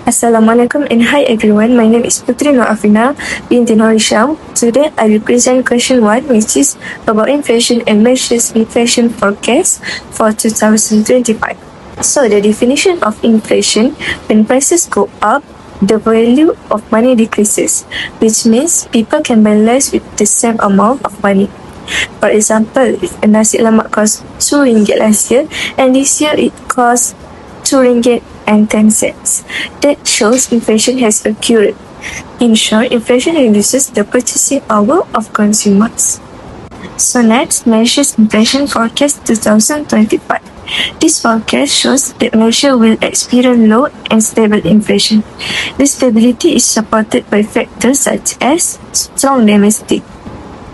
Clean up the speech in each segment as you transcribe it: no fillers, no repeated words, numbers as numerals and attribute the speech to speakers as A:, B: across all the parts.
A: Assalamualaikum and hi everyone. My name is Putri Nur Afina binti Nur Hisham. Today I will present question 1, which is about inflation and measures inflation forecast for 2025. So the definition of inflation: when prices go up, the value of money decreases, which means people can buy less with the same amount of money. For example, if a nasi lemak cost RM2 last year and this year it costs RM2.10, that shows inflation has occurred. In short, inflation reduces the purchasing power of consumers. So next, Malaysia's inflation forecast 2025. This forecast shows that Malaysia will experience low and stable inflation. This stability is supported by factors such as strong domestic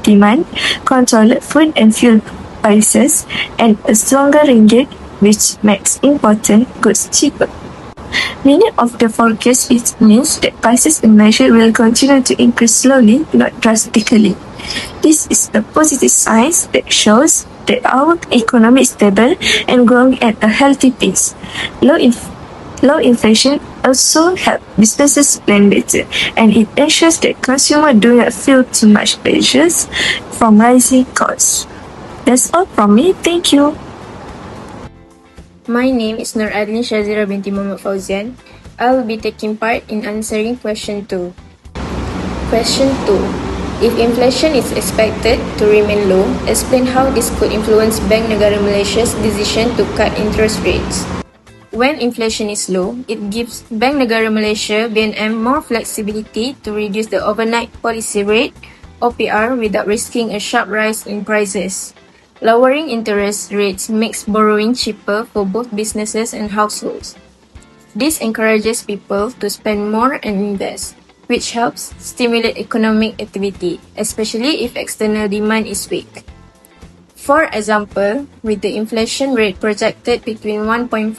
A: demand, controlled food and fuel prices, and a stronger ringgit, which makes important goods cheaper. Meaning of the forecast means that prices in Malaysia will continue to increase slowly, not drastically. This is a positive sign that shows that our economy is stable and growing at a healthy pace. Low inflation also helps businesses plan better, and it ensures that consumers do not feel too much pressures from rising costs. That's all from me. Thank you.
B: My name is Nur Adlin Shazira binti Muhammad Fauzian. I will be taking part in answering question 2. Question 2. If inflation is expected to remain low, explain how this could influence Bank Negara Malaysia's decision to cut interest rates. When inflation is low, it gives Bank Negara Malaysia (BNM) more flexibility to reduce the overnight policy rate (OPR) without risking a sharp rise in prices. Lowering interest rates makes borrowing cheaper for both businesses and households. This encourages people to spend more and invest, which helps stimulate economic activity, especially if external demand is weak. For example, with the inflation rate projected between 1.5%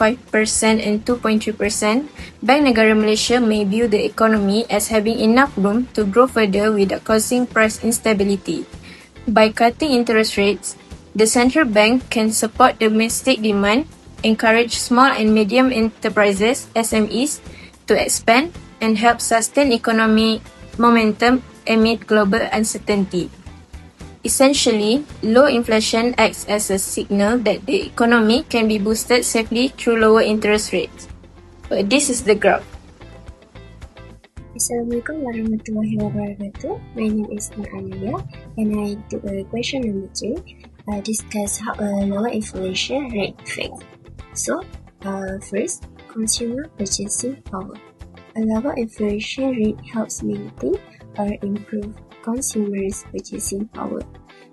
B: and 2.3%, Bank Negara Malaysia may view the economy as having enough room to grow further without causing price instability. By cutting interest rates, the central bank can support domestic demand, encourage small and medium enterprises (SMEs) to expand, and help sustain economic momentum amid global uncertainty. Essentially, low inflation acts as a signal that the economy can be boosted safely through lower interest rates. This is the graph.
C: Assalamualaikum warahmatullahi wabarakatuh. My name is Nur Alia and I do question number 2. Discuss how a lower inflation rate affects. So, first, consumer purchasing power. A lower inflation rate helps maintain or improve consumers' purchasing power.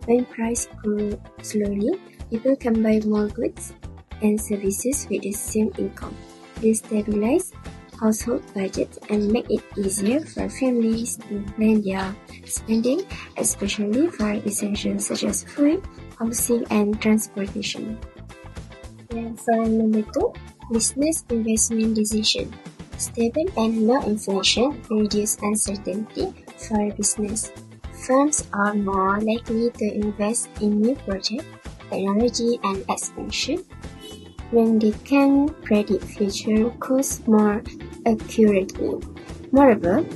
C: When prices grow slowly, people can buy more goods and services with the same income. This stabilizes household budgets and make it easier for families to plan their spending, especially for essentials such as food, housing, and transportation. And for number 2, business investment decision. Stable and low inflation reduce uncertainty for business. Firms are more likely to invest in new projects, technology, and expansion when they can predict future costs more accurately. Moreover,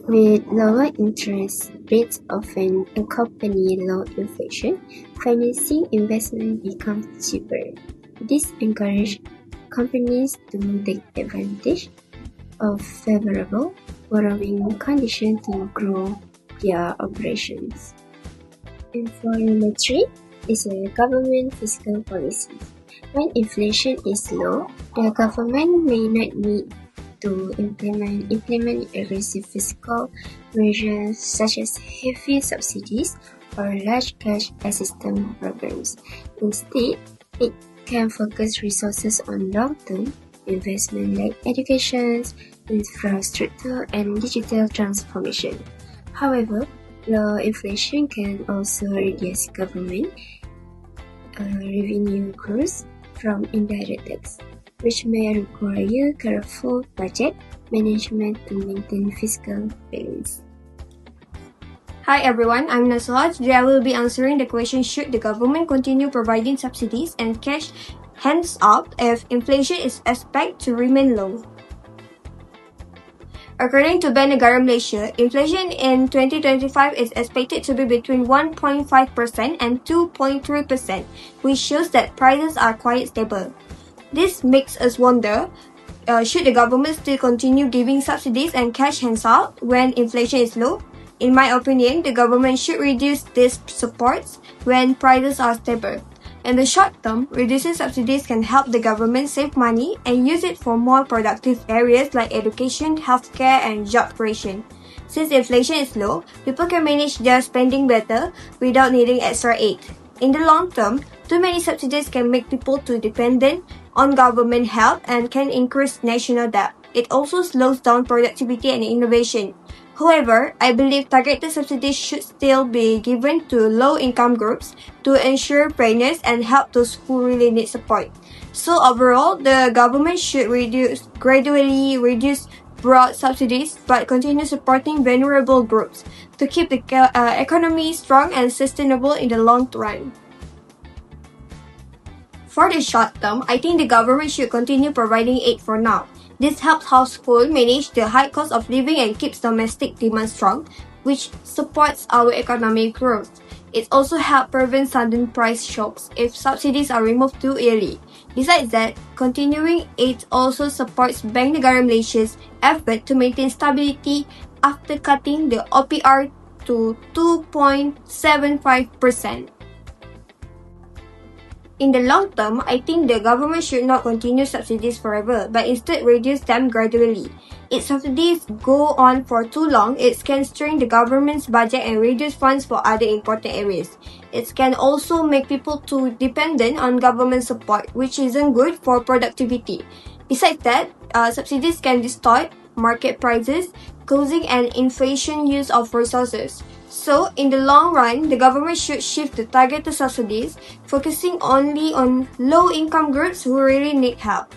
C: with lower interest rates often accompany low inflation, financing investment becomes cheaper. This encourages companies to take advantage of favorable borrowing conditions to grow their operations. And for number 3 is a government fiscal policy. When inflation is low, the government may not need to implement aggressive fiscal measures such as heavy subsidies or large cash assistance programs. Instead, it can focus resources on long-term investment like education, infrastructure, and digital transformation. However, low inflation can also reduce government revenue growth from indirect tax, which may require careful budget management to maintain fiscal balance.
D: Hi everyone, I'm Nasraj. Today I will be answering the question: should the government continue providing subsidies and cash hands out if inflation is expected to remain low? According to Bank Negara Malaysia, inflation in 2025 is expected to be between 1.5% and 2.3%, which shows that prices are quite stable. This makes us wonder, should the government still continue giving subsidies and cash hands out when inflation is low? In my opinion, the government should reduce these supports when prices are stable. In the short term, reducing subsidies can help the government save money and use it for more productive areas like education, healthcare, and job creation. Since inflation is low, people can manage their spending better without needing extra aid. In the long term, too many subsidies can make people too dependent on government help and can increase national debt. It also slows down productivity and innovation. However, I believe targeted subsidies should still be given to low-income groups to ensure fairness and help those who really need support. So overall, the government should gradually reduce broad subsidies but continue supporting vulnerable groups to keep the economy strong and sustainable in the long run. For the short term, I think the government should continue providing aid for now. This helps households manage the high cost of living and keeps domestic demand strong, which supports our economic growth. It also helps prevent sudden price shocks if subsidies are removed too early. Besides that, continuing aid also supports Bank Negara Malaysia's effort to maintain stability after cutting the OPR to 2.75%. In the long term, I think the government should not continue subsidies forever, but instead reduce them gradually. If subsidies go on for too long, it can strain the government's budget and reduce funds for other important areas. It can also make people too dependent on government support, which isn't good for productivity. Besides that, subsidies can distort market prices, causing an inflation use of resources. So, in the long run, the government should shift the targeted subsidies, focusing only on low-income groups who really need help.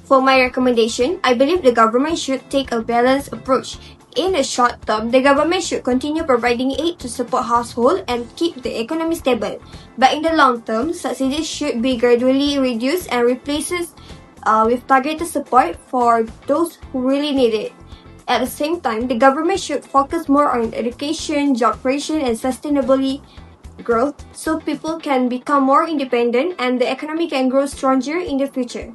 D: For my recommendation, I believe the government should take a balanced approach. In the short term, the government should continue providing aid to support households and keep the economy stable. But in the long term, subsidies should be gradually reduced and replaced with targeted support for those who really need it. At the same time, the government should focus more on education, job creation, and sustainability growth so people can become more independent and the economy can grow stronger in the future.